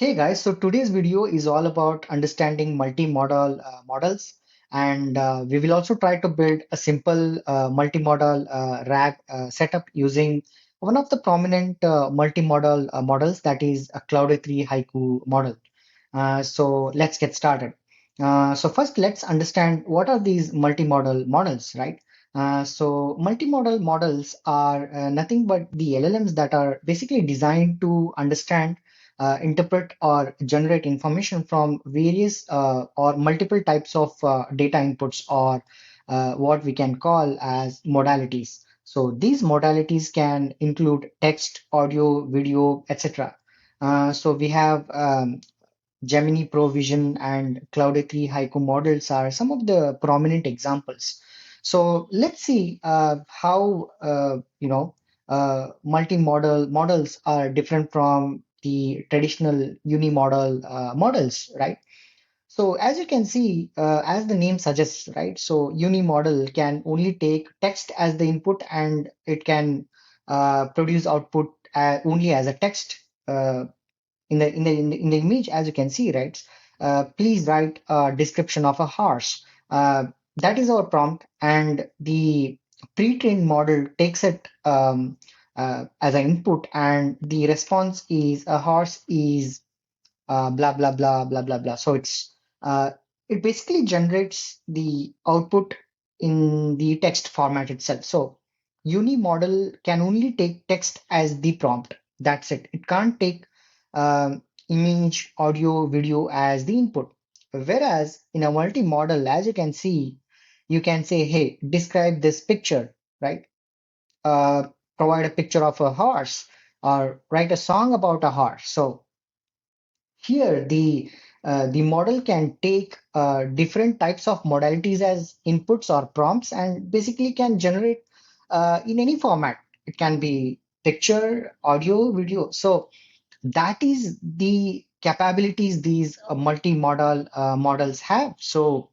Hey guys, so today's video is all about understanding multimodal models, and we will also try to build a simple multimodal RAG setup using one of the prominent multimodal models, that is a Claude 3 Haiku model. So let's get started. So first, let's understand what are these multimodal models, right? So multimodal models are nothing but the LLMs that are basically designed to understand, interpret, or generate information from various or multiple types of data inputs, or what we can call as modalities. So these modalities can include text, audio, video, etc. So we have Gemini Pro Vision and Claude 3 Haiku models are some of the prominent examples. So let's see how multimodal models are different from the traditional unimodal models, right? So as you can see, as the name suggests, right? So unimodal can only take text as the input, and it can produce output only as a text. In the image, as you can see, right? Please write a description of a horse. That is our prompt, and the pre-trained model takes it as an input, and the response is a horse is blah blah blah blah blah blah. So uh, it basically generates the output in the text format itself. So uni model can only take text as the prompt. That's it. It can't take image, audio, video as the input. Whereas in a multi-model, as you can see, you can say, hey, describe this picture, right? Uh, Provide a picture of a horse, or write a song about a horse. So here, the model can take different types of modalities as inputs or prompts, and basically can generate in any format. It can be picture, audio, video. So that is the capabilities these multimodal models have. So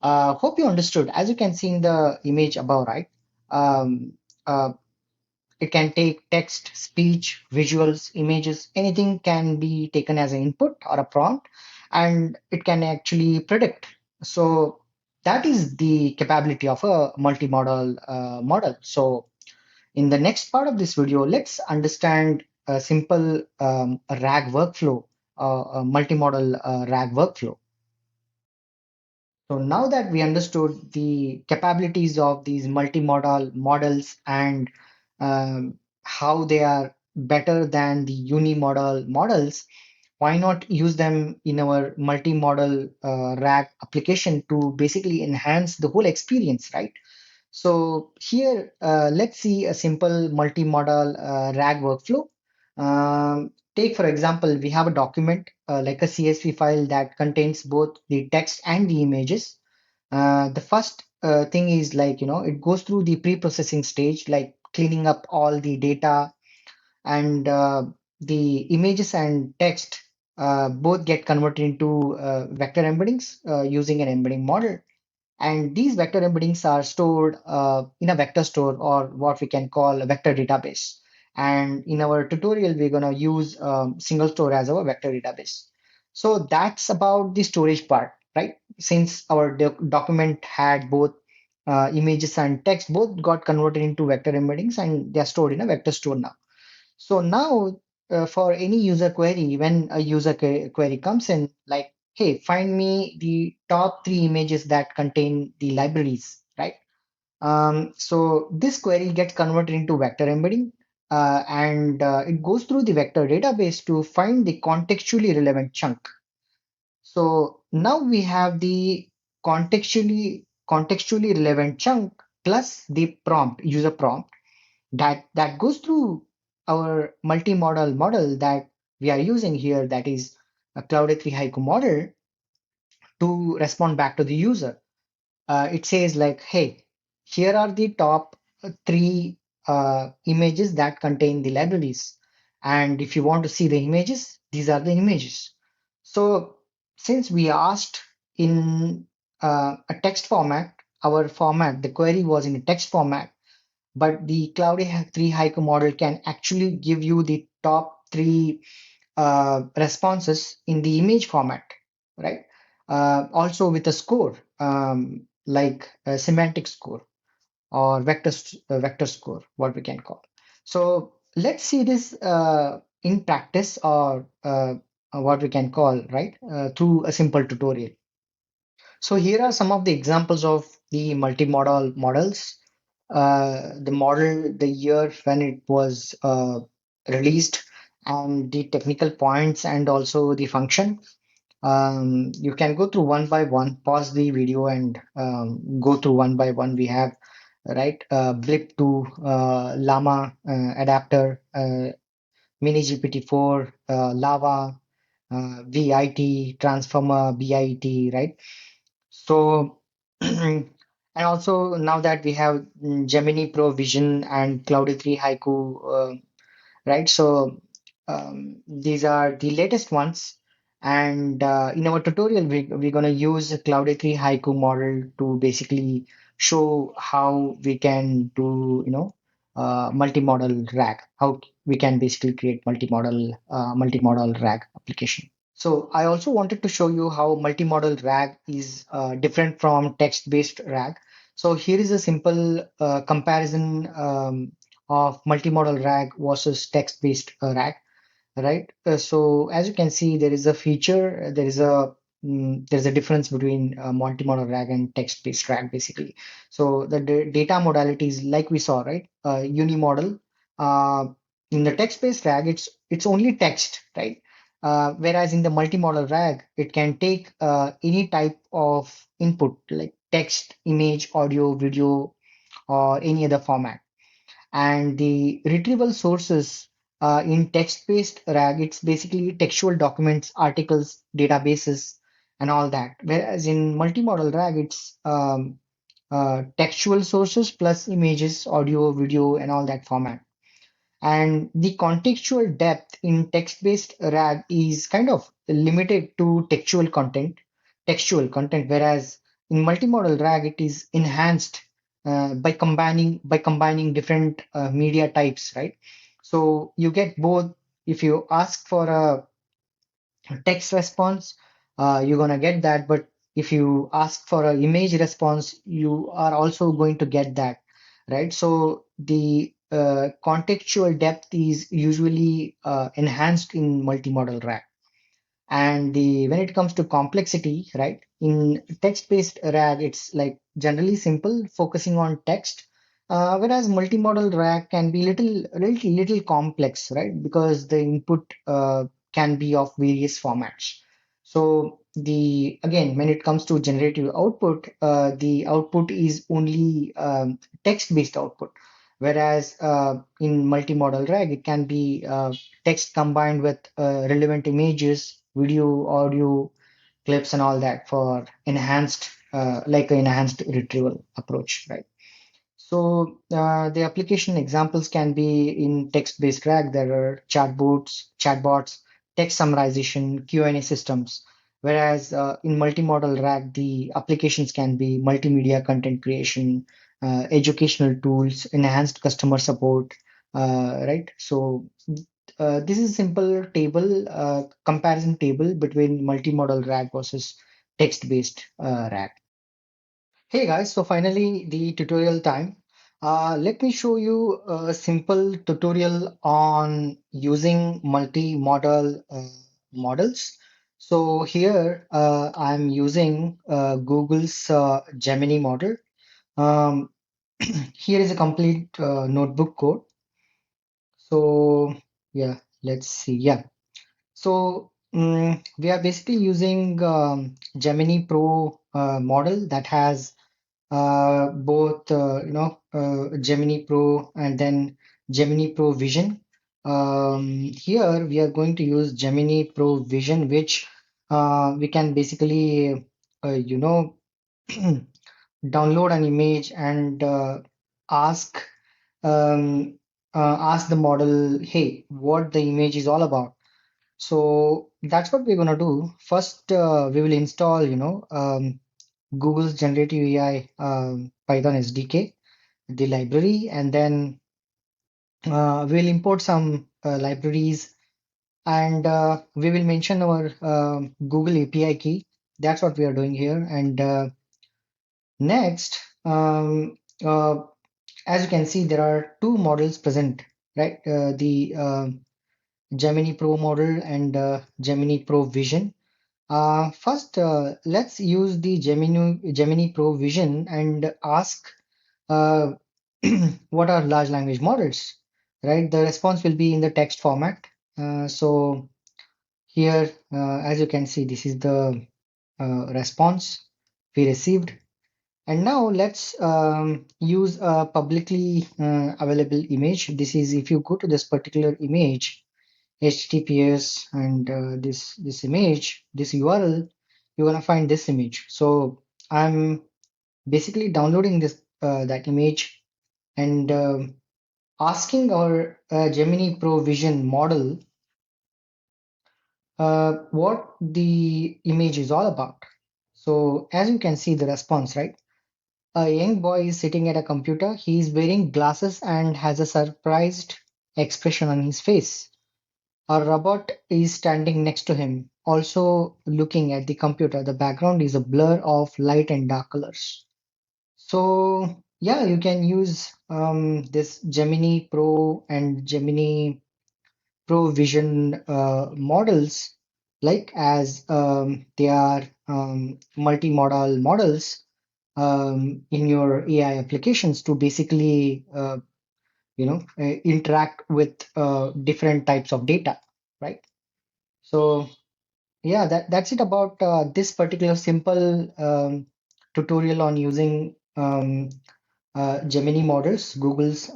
hope you understood. As you can see in the image above, right? Um, uh, it can take text, speech, visuals, images, anything can be taken as an input or a prompt, and it can actually predict. So that is the capability of a multimodal model. So in the next part of this video, let's understand a simple RAG workflow, a multimodal RAG workflow. So now that we understood the capabilities of these multimodal models, and how they are better than the unimodal models, why not use them in our multimodal RAG application to basically enhance the whole experience, right? So here, let's see a simple multimodal RAG workflow. Take, for example, we have a document like a CSV file that contains both the text and the images. The first thing is, like, it goes through the pre-processing stage, like cleaning up all the data, and the images and text both get converted into vector embeddings using an embedding model. And these vector embeddings are stored in a vector store, or what we can call a vector database. And in our tutorial, we're going to use SingleStore as our vector database. So that's about the storage part, right? Since our document had both images and text, both got converted into vector embeddings, and they're stored in a vector store now. So now, for any user query, when a user query comes in, like, hey, find me the top three images that contain the libraries, right? So this query gets converted into vector embedding, and it goes through the vector database to find the contextually relevant chunk. So now we have the contextually relevant chunk plus the prompt, user prompt, that goes through our multimodal model that we are using here, that is a Claude 3 Haiku model, to respond back to the user. It says like, hey, here are the top three images that contain the libraries. And if you want to see the images, these are the images. So since we asked in a text format, our format, the query was in a text format, but the Cloud 3 Haiku model can actually give you the top three responses in the image format, right? Also with a score, like a semantic score or vector score, what we can call. So let's see this in practice, or what we can call, right, through a simple tutorial. So here are some of the examples of the multimodal models. The model, the year when it was released, and the technical points, and also the function. You can go through one by one, pause the video and go through one by one. We have, right, Blip to Llama adapter, Mini GPT-4, Lava, VIT, Transformer, BIT, right? So, and also now that we have Gemini Pro Vision and Cloud 3 Haiku, right? So these are the latest ones. And in our tutorial, we're going to use a Cloud 3 Haiku model to basically show how we can do, multimodal RAG, how we can basically create multimodal RAG application. So I also wanted to show you how multimodal RAG is different from text-based RAG. So here is a simple comparison of multimodal RAG versus text-based RAG, right? So as you can see, there is a feature, there's a difference between multimodal RAG and text-based RAG basically. So the data modalities, like we saw, right? Unimodal. Uh, in the text-based RAG, it's only text, right? Whereas in the multimodal RAG, it can take any type of input like text, image, audio, video, or any other format. And the retrieval sources in text-based RAG, it's basically textual documents, articles, databases, and all that. Whereas in multimodal RAG, it's textual sources plus images, audio, video, and all that format. And the contextual depth in text-based RAG is kind of limited to textual content, whereas in multimodal RAG it is enhanced by combining different media types, right? So you get both. If you ask for a text response, you're gonna get that. But if you ask for an image response, you are also going to get that, right? So the contextual depth is usually enhanced in multimodal RAG. And the when it comes to complexity, right, in text-based RAG, it's like generally simple, focusing on text, whereas multimodal RAG can be little complex, right, because the input can be of various formats. So the again, when it comes to generative output, the output is only text-based output, whereas in multimodal RAG, it can be text combined with relevant images, video, audio, clips, and all that for enhanced, like an enhanced retrieval approach, right? So the application examples can be in text-based RAG. There are chatbots, text summarization, Q&A systems. Whereas in multimodal RAG, the applications can be multimedia content creation, educational tools, enhanced customer support, right? So this is a simple table, comparison table between multimodal RAG versus text-based RAG. Hey guys, so finally the tutorial time. Let me show you a simple tutorial on using multimodal models. So here I'm using Google's Gemini model. Um, here is a complete notebook code. So yeah, let's see. Yeah. So we are basically using Gemini Pro model that has both Gemini Pro and then Gemini Pro Vision. Here we are going to use Gemini Pro Vision, which we can basically you know download an image and ask ask the model, hey, what the image is all about. So that's what we're gonna do. First, we will install, Google's generative AI Python SDK, the library, and then we'll import some libraries and we will mention our Google API key. That's what we are doing here. And next, as you can see, there are two models present, right? The Gemini Pro model and Gemini Pro Vision. First, let's use the Gemini Pro Vision and ask uh, what are large language models, right? The response will be in the text format. So here, as you can see, this is the response we received. And now let's use a publicly available image. This is if you go to this particular image, HTTPS, and this image, this URL, you're gonna find this image. So I'm basically downloading this that image and asking our Gemini Pro Vision model what the image is all about. So as you can see the response, right? A young boy is sitting at a computer. He is wearing glasses and has a surprised expression on his face. A robot is standing next to him, also looking at the computer. The background is a blur of light and dark colors. So, yeah, you can use this Gemini Pro and Gemini Pro Vision models like as they are multimodal models in your AI applications to basically interact with different types of data, right? So yeah, that's it about this particular simple tutorial on using Gemini models, Google's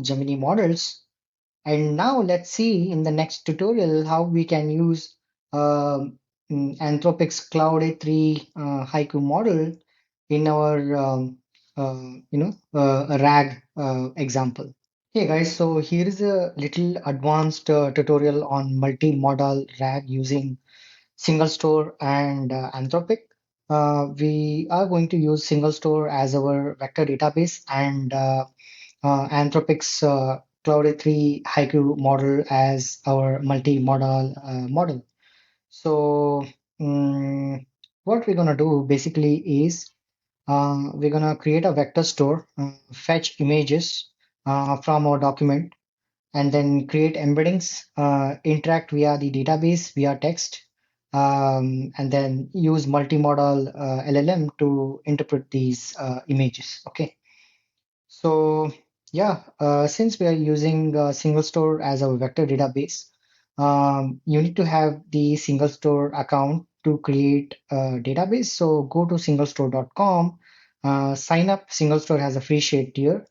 Gemini models. And now let's see in the next tutorial how we can use Anthropic's Cloud A3 Haiku model in our RAG example. Hey guys, so here is a little advanced tutorial on multimodal RAG using SingleStore and Anthropic. We are going to use SingleStore as our vector database and Anthropic's Cloud A3 Haiku model as our multimodal model. So, um, what we're going to do basically is we're going to create a vector store, fetch images from our document, and then create embeddings, interact via the database via text, and then use multimodal LLM to interpret these images. Okay. So yeah, since we are using single store as our vector database, you need to have the single store account to create a database. So go to singlestore.com, sign up. Single store has a free shade tier,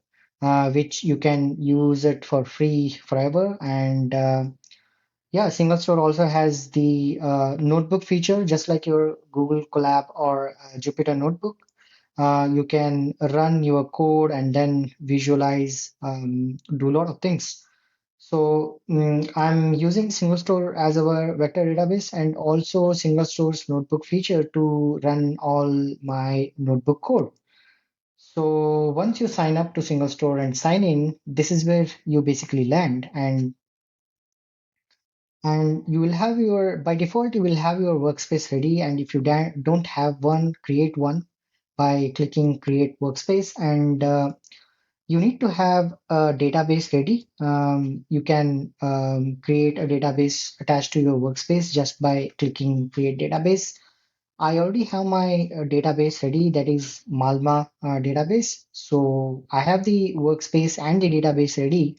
which you can use it for free forever. And yeah, single store also has the notebook feature, just like your Google Colab or Jupyter Notebook. You can run your code and then visualize, do a lot of things. So I'm using SingleStore as our vector database and also SingleStore's notebook feature to run all my notebook code. So once you sign up to SingleStore and sign in, this is where you basically land, and you will have your, by default, you will have your workspace ready. And if you don't have one, create one by clicking create workspace. And you need to have a database ready. You can create a database attached to your workspace just by clicking create database. I already have my database ready, that is Malma database. So I have the workspace and the database ready.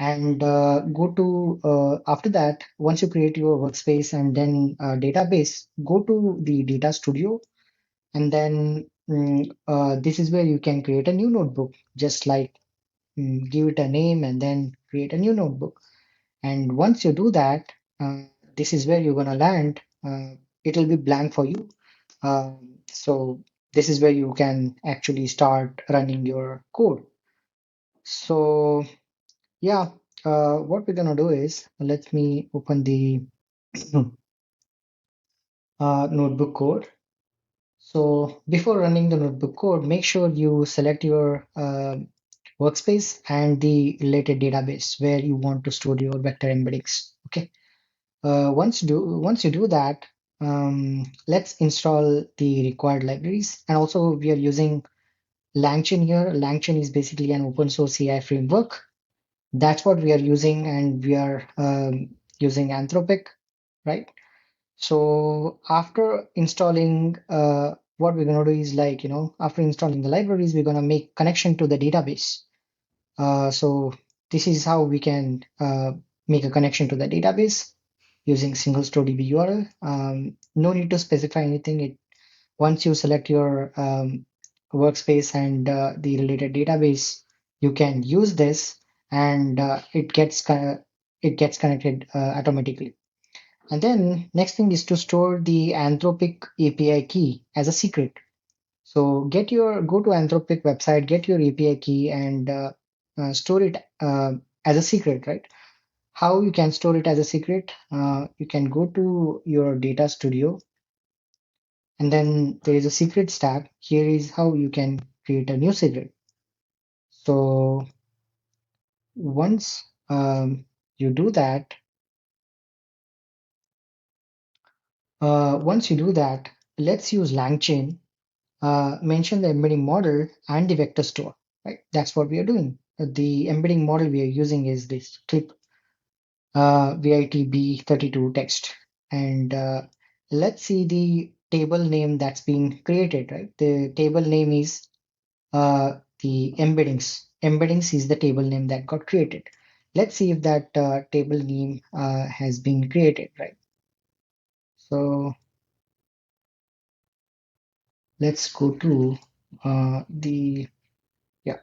And go to after that, once you create your workspace and then database, go to the data studio, and then this is where you can create a new notebook, just like give it a name and then create a new notebook. And once you do that, uh, this is where you're going to land. It will be blank for you. So this is where you can actually start running your code. So yeah, what we're going to do is let me open the notebook code. So before running the notebook code, make sure you select your workspace and the related database where you want to store your vector embeddings. Okay. Once you do that, let's install the required libraries. And also we are using LangChain here. LangChain is basically an open source AI framework. That's what we are using, and we are using Anthropic, right? So after installing, what we're gonna do is like, after installing the libraries, we're gonna make connection to the database. So this is how we can make a connection to the database using SingleStore DB URL. No need to specify anything. Once you select your workspace and the related database, you can use this, and it gets connected automatically. And then next thing is to store the Anthropic API key as a secret. So go to Anthropic website, get your API key, and store it as a secret, right? How you can store it as a secret? You can go to your data studio, and then there is a secrets tab. Here is how you can create a new secret. So once you do that, once you do that, let's use LangChain. Mention the embedding model and the vector store, right? That's what we are doing. The embedding model we are using is this clip VITB32 text. And let's see the table name that's been created, right? The table name is the embeddings. Embeddings is the table name that got created. Let's see if that table name has been created, right? So let's go to the yeah,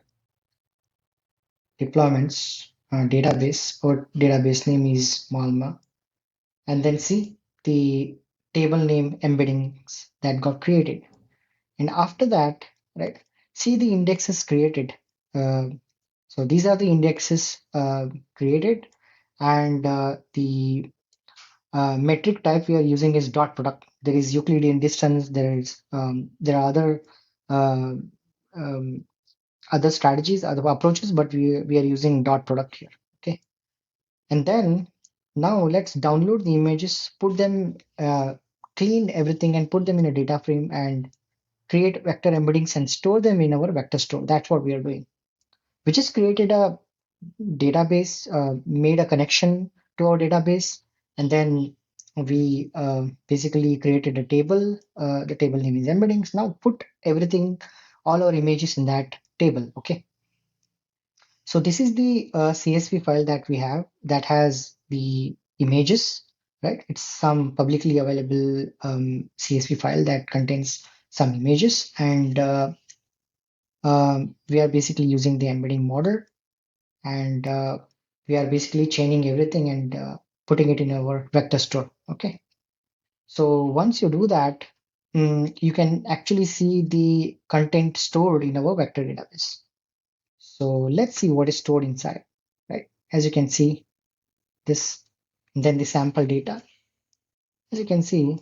deployments database, or database name is Malma, and then see the table name embeddings that got created. And after that, right, see the indexes created. Uh, so these are the indexes created, and the metric type we are using is dot product. There is Euclidean distance. There are uh, um, other strategies, other approaches, but we are using dot product here. Okay, and then now let's download the images, put them, clean everything, and put them in a data frame, and create vector embeddings and store them in our vector store. That's what we are doing. We just created a database, made a connection to our database, and then we basically created a table. The table name is embeddings. Now put everything, all our images in that table. Okay. So this is the CSV file that we have that has the images, right? It's some publicly available CSV file that contains some images, and we are basically using the embedding model, and we are basically chaining everything and putting it in our vector store. Okay. So once you do that, you can actually see the content stored in our vector database. So let's see what is stored inside, right? As you can see, this, then the sample data. As you can see,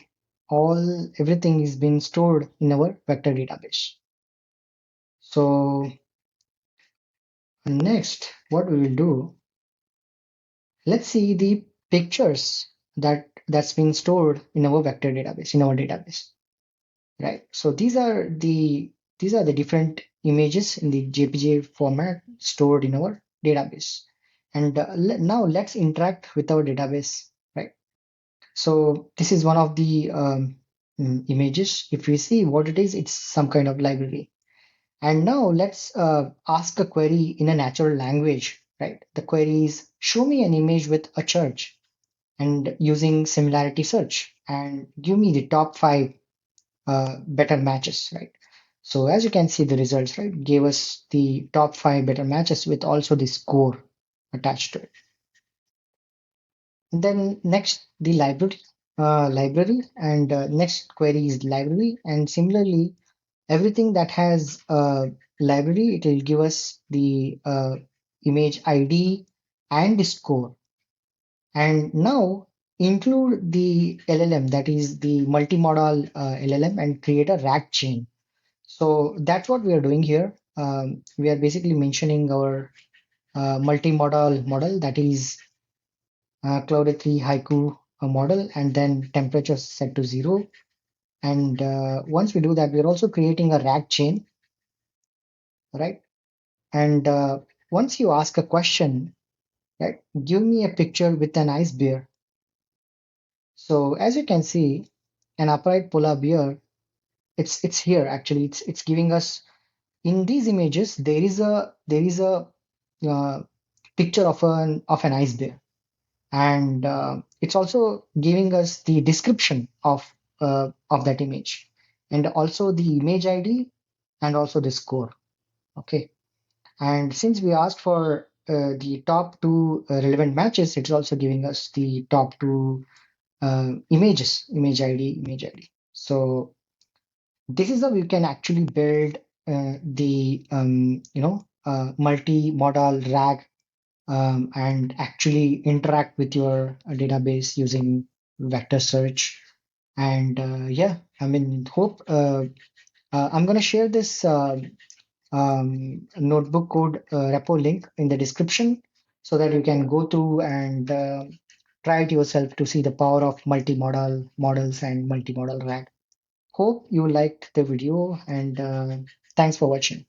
everything is being stored in our vector database. So next, what we will do, let's see the pictures that's been stored in our vector database, in our database, right? So these are the different images in the JPG format stored in our database. And now let's interact with our database, right? So this is one of the images. If we see what it is, it's some kind of library. And now let's ask a query in a natural language, right? The query is show me an image with a church, and using similarity search, and give me the top five better matches, right? So as you can see, the results, right, gave us the top five better matches with also the score attached to it. And then next, the library, and next query is library, and similarly, everything that has a library, it will give us the image ID and the score. And now include the LLM, that is the multimodal LLM, and create a RAG chain. So that's what we are doing here. We are basically mentioning our multimodal model, that is Claude 3 Haiku a model and then temperature set to 0. And once we do that, we're also creating a RAG chain, right? And once you ask a question, right, give me a picture with an ice bear. So as you can see, an upright polar bear, it's here actually. It's giving us in these images there is a uh, picture of an ice bear, and it's also giving us the description of that image, and also the image ID and also the score. Okay, and since we asked for the top two relevant matches, it's also giving us the top two images, image ID. So this is how you can actually build the multi-modal RAG and actually interact with your database using vector search. And yeah, I mean, hope I'm going to share this notebook code repo link in the description so that you can go through and try it yourself to see the power of multimodal models and multimodal RAG. Hope you liked the video and thanks for watching.